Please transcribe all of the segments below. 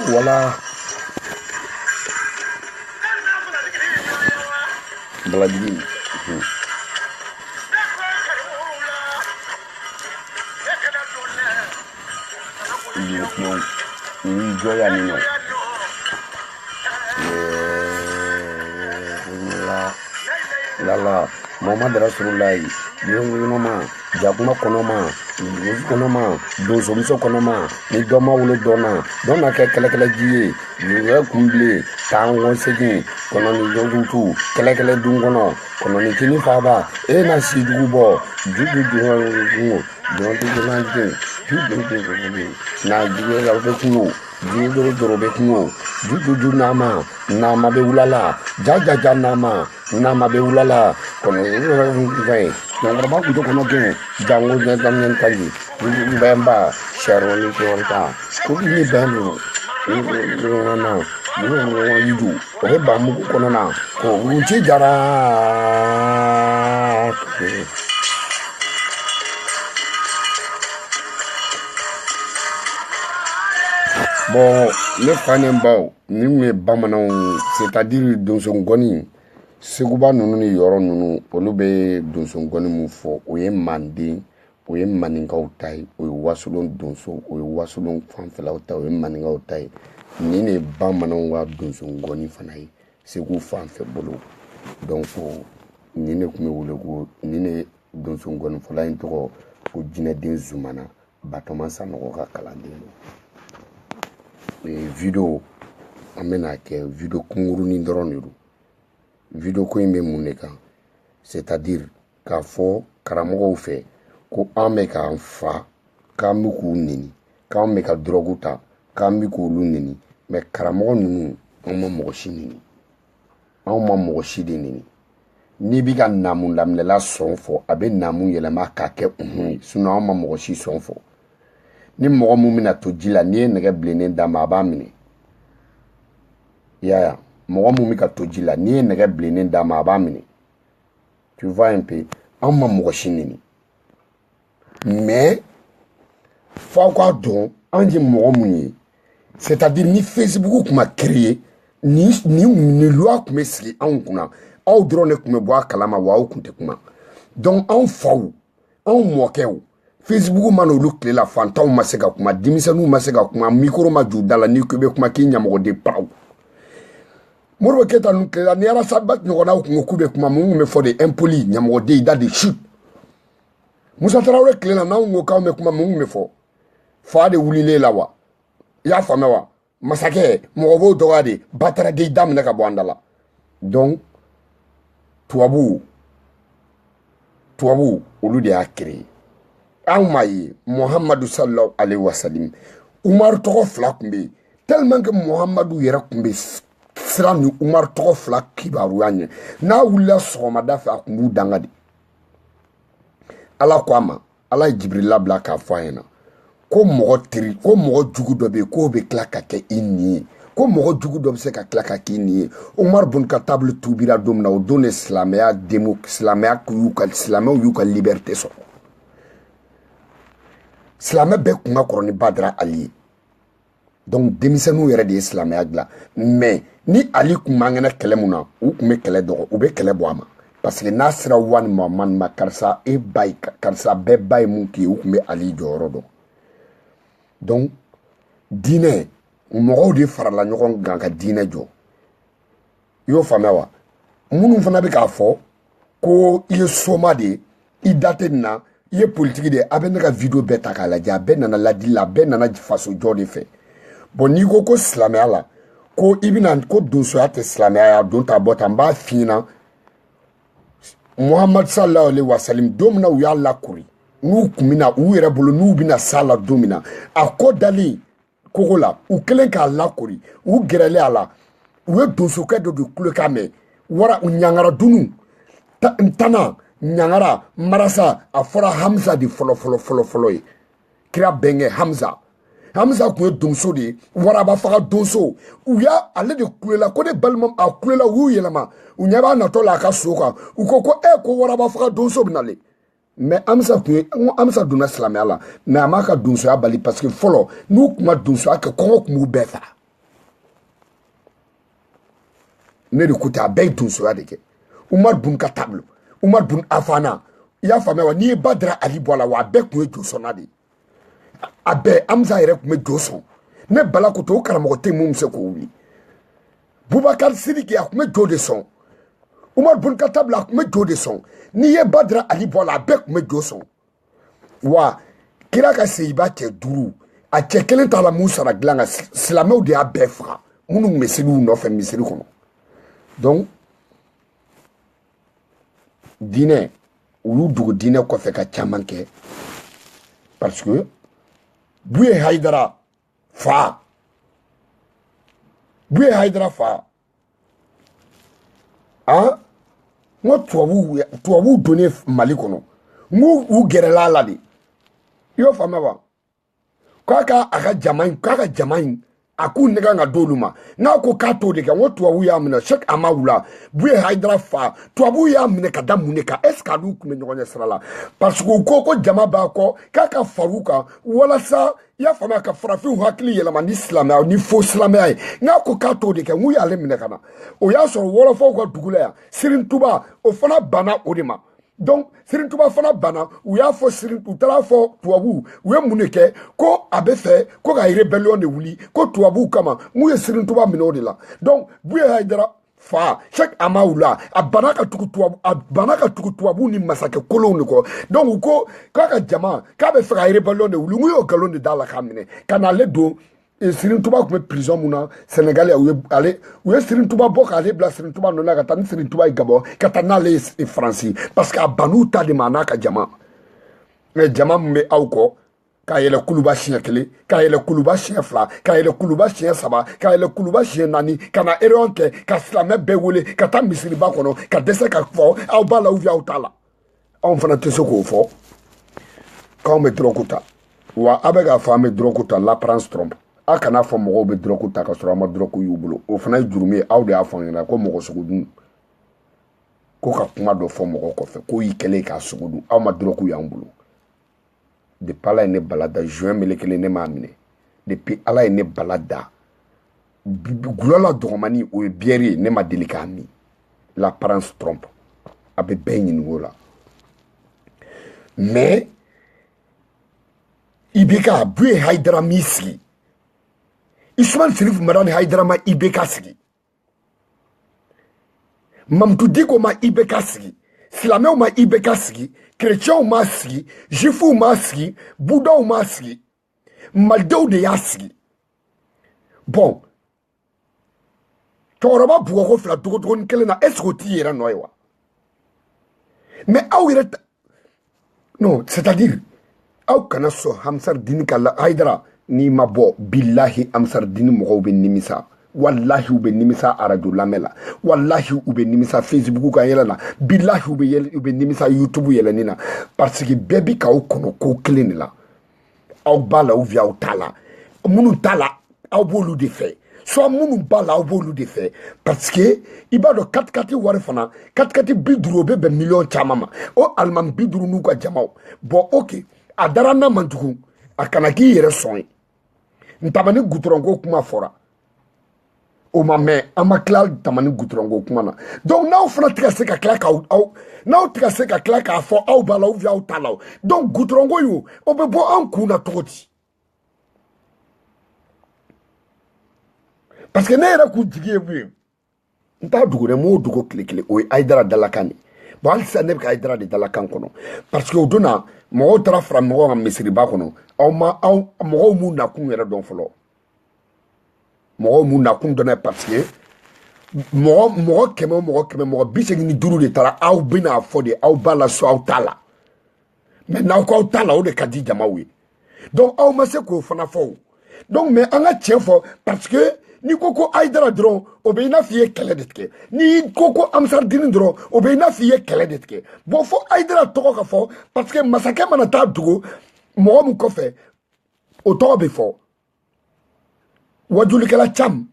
Voilà. Bladi. Joya Nino. Lala, Muhammad Rasulullah, Yunoma, Jakuma Konoma, Konoma, Dosomso Konoma, Nidoma Ulu Dona Kelekeleji, Kumble, Tango Segi, Kononi Yogutu, Kelekele Dungono, Kononi Kini Faba, Ena Sidgubo, Judu, don't do the now you are betting. Judo Betno, Judu Nama, Nama Beulala, Jaja Nama, Nama Beulala, Conway, Namabu Dokonoke, Jango Damian Kali, Bamba, Sharon Jonta, could be Bambo, you do, Obamu Konona, Ujara. Bon, le Fanembao, nous Bamanon, c'est-à-dire dans son goni, Seguba nous yoron nous, Olube dans son goni moufo, Oye Mandi, Oye Maninga Otai, Oye Wasulon Donso, Oye Wasulon Fanfelauta, Oye Maninga Otai, Nine Bamanon wa dans son goni Fanaï, Segu Fanfe Bolo. Donc, Nine Kume Nine dans son goni Folain Toro, pour Dine Den Zumana, Batoma Sanora Kalandino. Vidéo amena ke vidéo kunguruni ndoroniru vidéo ko imbe muneka c'est-à-dire k'a fɔ karamɔgɔw fɛ ko an bɛ k'an fa k'an bɛ k'u neni k'an bɛ ka drogue ta k'an bɛ k'olu neni mais karamɔgɔ ninnu an ma mɔgɔ si neni an ma mɔgɔ si de neni n'i bɛ ka namu laminɛla sɔn fɔ a bɛ namu yɛlɛma k'a kɛ sinon an ma mɔgɔ si sɔn fɔ ni mɔgɔ mun bɛna to ji la n'i ye nɛgɛ bilennen d'a ma a b'a minɛ yaya mɔgɔ mun bɛ ka to ji la n'i ye nɛgɛ bilennen d'a ma a b'a minɛ tu vois un peu an ma mɔgɔ si neni mais f'aw k'a dɔn an ye mɔgɔ mun ye c'est-à-dire ni Facebook tun ma créer ni loi tun bɛ sigi anw kunna aw dɔrɔn de tun bɛ bɔ a kalama wa aw tun tɛ kuma donc anw faw anw mɔkɛw Facebook man olu tile la fantanw ma se ka kuma denmisɛnninw ma se ka kuma micro ma ju da la ni ko bɛ kuma k'i ɲamɔgɔ de paw Modibo Keyita nu tile la ni Alassane Ba ɲɔgɔnnaw kun ko k'u bɛ kuma mun bɛ fɔ de impoli ɲamɔgɔ de da de chute Musa Tarawele tile la n'anw ko k'anw bɛ kuma mun bɛ fɔ fa de wulilen la wa i y'a faamuya wa masakɛ mɔgɔ b'o dɔgɔya de Batara Keyita minɛ ka bɔ an da la donc tubabu olu de y'a créé anw ma ye Muhamadu sallallahu alaihi wasallam Umaru tɔgɔ fila tun bɛ yen tellement que Muhamadu yɛrɛ tun bɛ siran ni Umaru tɔgɔ fila kibaruya ɲɛ n'a wulila sɔgɔmada fɛ a tun b'u danga de Ala ko a ma Ala ye Jibirila labila k'a fɔ a ɲɛna ko mɔgɔ jugu dɔ bɛ yen k'o bɛ tila ka kɛ i ni ye ko mɔgɔ jugu dɔ bɛ se ka tila ka k'i ni ye Umaru bun Kataab tubira don min na o don de silamɛw y'u ka liberté sɔrɔ silamɛ bɛɛ kun ka kɔrɔ ni Badara Ali ye donc denmisɛnninw yɛrɛ de ye silamɛya dilan mais ni Ali kun man kɛnɛ kɛlɛ mun na u kun bɛ kɛlɛ dɔgɔ u bɛ kɛlɛ bɔ a ma parce que n'a sera wani Muhamadu ma karisa e ba ye karisa bɛɛ ba ye mun k'i ye u kun bɛ Ali jɔyɔrɔ dɔn donc diinɛ mɔgɔw de farala ɲɔgɔn kan ka diinɛ jɔ Yo faamuya wa minnu fana bɛ k'a fɔ ko i ye soma de ye i da tɛ nin na i ye politiki de ye a bɛ ne ka video bɛɛ ta k'a lajɛ a bɛɛ nana ladili la a bɛɛ nana faso jɔ de fɛ bon n'i ko silamɛya la ko i bɛna ko donsoya tɛ silamɛya ya don ta bɔ ta n b'a f'i ɲɛna Muhammad sallallahu alaihi wa sallam don min na u y'a lakori n'u kun bɛna u yɛrɛ bolo n'u bɛna s'a la don min na a ko dali kogo la u kɛlen k'a lakori u gɛrɛlen a la u ye donsokɛ dɔ de kulekan mɛn wara ɲangara dunu ntana ɲangara marasa a fɔra Hamza de fɔlɔ ye kira bɛnkɛ Hamza kun ye donso de ye waraba faga donso u y'a ale de kulela ko ne balima a kulela u y'u yɛlɛma u ɲɛ b'a natɔ la a ka so kan u ko ko waraba faga donso bɛ nale mais Hamza donna silamɛya la mais a m'a ka donsoya bali parce que fɔlɔ n'u kun ma donsoya kɛ kɔngɔ kun b'u bɛɛ faga ne de ko ten a bɛɛ ye donsoya de kɛ Umar bun Khattab Umar bun Afana i y'a faamuya wa n'i ye Badara Ali bɔ a la wa a bɛɛ kun ye josɔnna de ye a bɛɛ Hamza yɛrɛ kun bɛ jo sɔn ne bala ko to o karamɔgɔ tɛ mun bɛ se k'o wuli Bubakar Sidiki a kun bɛ jo de sɔn Umar bun Khattab a kun bɛ jo de sɔn n'i ye Badara Ali bɔ a la a bɛɛ kun bɛ jo sɔn wa kira ka seyiba cɛ 5 a cɛ 1 t'a la mun sara dilan kan silamɛw de y'a bɛɛ faga minnu kun bɛ seliw nɔfɛ misiri kɔnɔ donc diinɛ olu dogo diinɛ kɔfɛ ka caman kɛ parce que Buye Haidara fa ah ngo tuwabu donné Mali kɔnɔ ngu u gɛrɛla la de yo faamuya wa k'a ka jama in a k'u nɛgɛ ka d'olu ma n'a ko k'a t'o de kɛ ngo tubabu y'a minɛ Sheikh Amawu la Buye Haidara fa tubabu y'a minɛ ka da mun de kan est-ce que olu kun bɛ ɲɔgɔn ɲɛ sira la parce que u ko jama b'a kɔ k'a ka far'u kan walasa i y'a faamuya ka farafinw hakili yɛlɛma ni silamɛya ni fo silamɛya ye n'a ko k'a t'o de kɛ ngu y'ale minɛ ka na o y'a sɔrɔ wɔlɔfɔw ka dugu la yan Serigne Touba o fana banna o de ma donc Serigne Touba fana banna u y'a fɔ u taara fɔ tubabu u ye mun de kɛ ko a bɛ fɛ ko ka rébellion de wuli ko tubabu kama mun ye Serigne Touba minɛ o de la donc Buye Haidara fa Sheikh Amawu la a banna ka tugu tubabu ni masakɛ kolonw de kɔ donc u ko k'a ka jama k'a bɛ fɛ ka rébellion de wuli ngu y'o nkalon de d'a la k'a minɛ ka n'ale don Serigne Touba kun bɛ prison mun na Sénégal u ye Serigne Touba bɔ k'ale bila Serigne Touba nɔ na ka taa ni Serigne Touba ye Gabon ka taa n'ale ye Faransi parce que a ban'u ta de ma n'a ka jama mais jama mun bɛ aw kɔ k'a yɛlɛ kuluba siɲɛ 1 k'a yɛlɛ kuluba siɲɛ 2 k'a yɛlɛ kuluba siɲɛ 3 k'a yɛlɛ kuluba siɲɛ 4 ka na réunion kɛ ka silamɛ bɛɛ wele ka taa misiriba kɔnɔ ka dɛsɛ ka fɔ aw b'a la ou bien aw t'a la anw fana tɛ se k'o fɔ k'anw bɛ drogue ta wa a bɛ k'a fɔ an bɛ drogue ta l'apparence trompe a kana fɔ mɔgɔw bɛ drogue ta ka sɔrɔ a ma drogue y'u bolo o fana ye jurumi ye aw de y'a fɔ an ɲɛna ko mɔgɔ sugu dun ko ka kuma dɔ fɔ mɔgɔ kɔfɛ ko y'i kɛlen k'a sugu dun aw ma drogue y'an bolo depuis ala ye ne balada juin melekelen ne m'a minɛ depuis ala ye ne balada gulɔla dɔgɔmani o ye bière ye ne ma deli k'a min l'apparence trompe a bɛ bɛɛ ɲininka o la mais IBK Buye Haidara m'i sigi Ismail Serif Marani Haidara ma IBK sigi Mamadou Diko ma IBK sigi silamɛw ma IBK sigi chrétiens ma sigi juifs ma sigi bouddhaw ma sigi malidenw de y'a sigi bon cɛkɔrɔba bugɔko 2 dɔgɔdɔgɔnin 1 na est-ce que o t'i yɛrɛ nɔ ye wa mais aw yɛrɛ non c'est-à-dire aw kana sɔn Hamsardini ka Haidara n'i ma bɔ billahi Hamsardini mɔgɔw bɛ nimisa wallahi u bɛ nimisa radio lamɛn la wallahi u bɛ nimisa Facebook kan yɛlɛ la billahi u bɛ nimisa YouTube yɛlɛni na parce que bɛɛ bi k'aw kɔnɔ ko kelen de la aw b'a la ou bien aw t'a la minnu t'a la aw b'olu de fɛ soit minnu b'a la aw b'olu de fɛ parce que i b'a dɔn 4x4 wari fana 4x4 50 o bɛ bɛn miliyɔn caman ma o alimami 50 n'u ka jamaw bon ok a dara n'a man jugu a kana k'i yɛrɛ sɔn ye ntamani gutɔrɔnko kuma fɔra o ma mɛn an ma tila tamani gutɔrɔnko kuma na donc n'aw fana tɛ ka se ka tila n'aw tɛ ka se ka tila k'a fɔ aw b'a la ou bien aw t'a la donc gutɔrɔnko in o bɛ bɔ an kun na cogo di parce que ne yɛrɛ kun jigi ye mun ye nta dugu de mo dugu kile o Aïdara Dalakan bon al sa ne ka Aïdara de Dalakan kono parce que odona mo tra fra mo ngam misiri ba kono aw mo mu na kun yere don folo mo mu na kun dona parce que mo keme bisegi ni duru de tara aw bina fodi aw bala so aw tala mais na ko aw tala o de kadi jamawe donc aw ma se ko fana fo donc mais anga tiefo parce que ni koko Aïdara dron obeyna fiye kele detke ni koko Amsar Dine dron obeyna fiye kele detke bon fo Aïdara toko ka fo parce que masake manata dugo mo mu ko fe o to be fo wajuli kala cham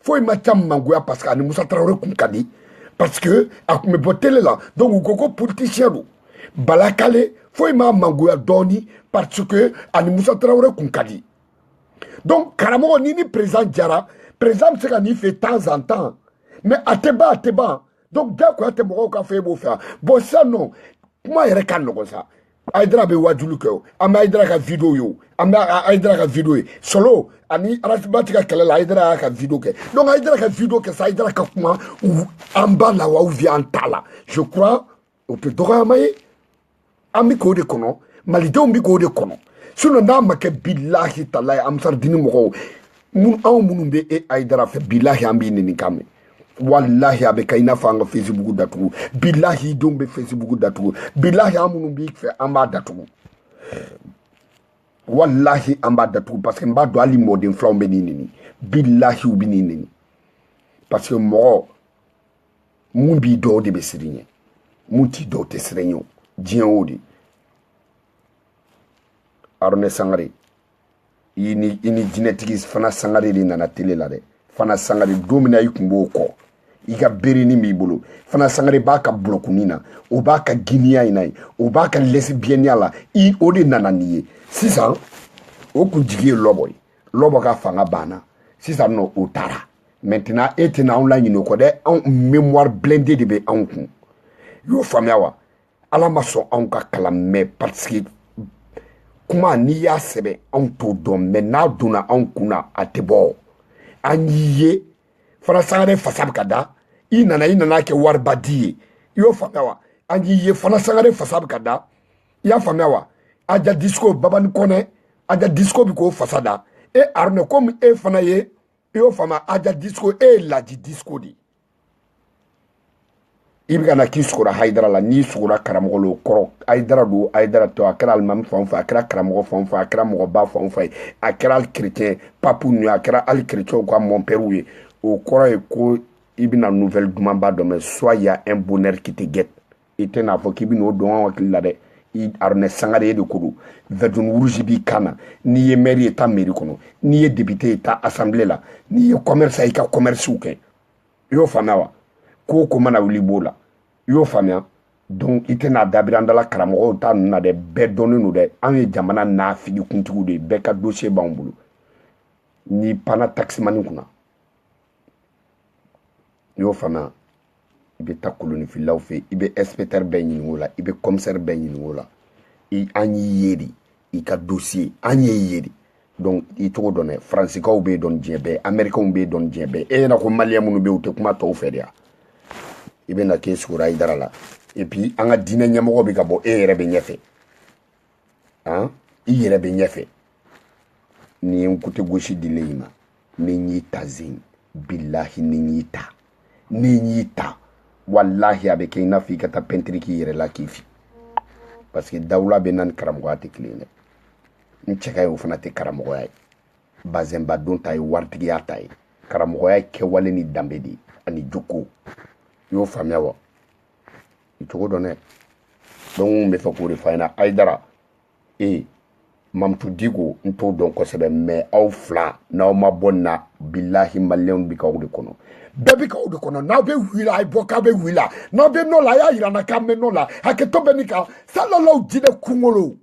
fo ma cham mangoya parce que ani Moussa Traoré kun kadi parce que akume botele la donc koko politicien do balakale fo ma mangoya doni parce que ani Moussa Traoré kun kadi donc karamo ni président Diara président c'est qu'on y fait de temps en temps mais à Teba donc dès que tu as fait bon ça non moi il regarde ça Aïdara be wajulu ke ama Aïdara ka vidéo yo ama Aïdara ka vidéo solo ani arasibati ka kala Aïdara ka vidéo ke donc Aïdara ka vidéo ke ça Aïdara ka kuma en bas là ou vient tala je crois on peut dora maye ami ko de kono malidon bi ko de kono sinon na make billahi taala Amsar Dine mo mun aw munun be e Aïdara fe billahi ambi ni kame wallahi abe kayna fanga Facebook datu billahi dombe Facebook datu billahi amunu bi fe amba datu wallahi amba datu parce que mba do ali modin flambe ni billahi ubini ni parce que mo mun bi do de be sirigne mun ti do te sirenyo dien odi Arone Sangare ini genetique fana Sangare li na télé la de fana Sangare domina yikumbo ko iga berini mi bolo fana Sangare ba ka blokunina o ba ka guinéa inay o ba ka lesbienne la I odi nananiye sisan o kunjigi lobo ka fanga bana sisan no otara maintenant etina on la nyino ko de en mémoire blindée de be en kun yo famiawa ala maso on ka kala mais parce que kuma ni ya sebe on to don mais na duna on kuna atebo anyiye fana Sangare fasab kada inana ke warbadi yo famiawa anyiye fana Sangare fasab kada ya famiawa aja disco babani kone aja disco biko fasada e arne comme e fana ye yo fama aja disco e la di disco di ibiga na kiskura Haïdara la ni sura karamogolo koro Aïdara to akra almam fonfa akra karamogo fonfa akra mogo ba fonfa akra al chrétien papu nu akra al chrétien quoi mon père oui au koro e ko ibina nouvelle dumamba do mais soit y a un bonheur qui te guette et tena fo kibino do wa kila de I Arone Sangare de kodo vedun wurujibi kana ni ye maire eta maire kono ni ye député eta assemblée la ni ye commerce ka commerce uke yo fanawa ko mana wuli bola yo famia donc itena dabirandala karamo ta na de bedonu no de an jamana na figi kuntigu de be ka dossier bambulu ni pana taxi mani kuna yo famia ibe takuluni filaw fe ibe inspecteur be nyini wala ibe commissaire be nyini wala I anyi yedi I ka dossier anyi yedi donc I to donné français ko be don djebe américain be don djebe e na ko malien munu be uté kuma to fedia ibe na ke sura Aïdara la et puis anga dine nyamo be ka bo e yere be nyefe hein I yere be nyefe ni nkute goshi dileima ni nyita zin billahi ni nyita wallahi abe ke na fi kata pentri ki yere la kifi parce que dawla be nan karamogo ate clean ni cheka yo fana te karamogo ay bazemba don tay wartigi atay karamogo ay ke wale ni dambedi ani joko yo famia wa itogo donné donc me fakuri fayna Aïdara e mamtu digo nto don ko sebe mais aw fla na ma bonna billahi malleon bi kawde kono bebi kawde kono na be wila ay boka be wila na be no la ya ira na kamme no la haketo benika sallallahu jide kungolo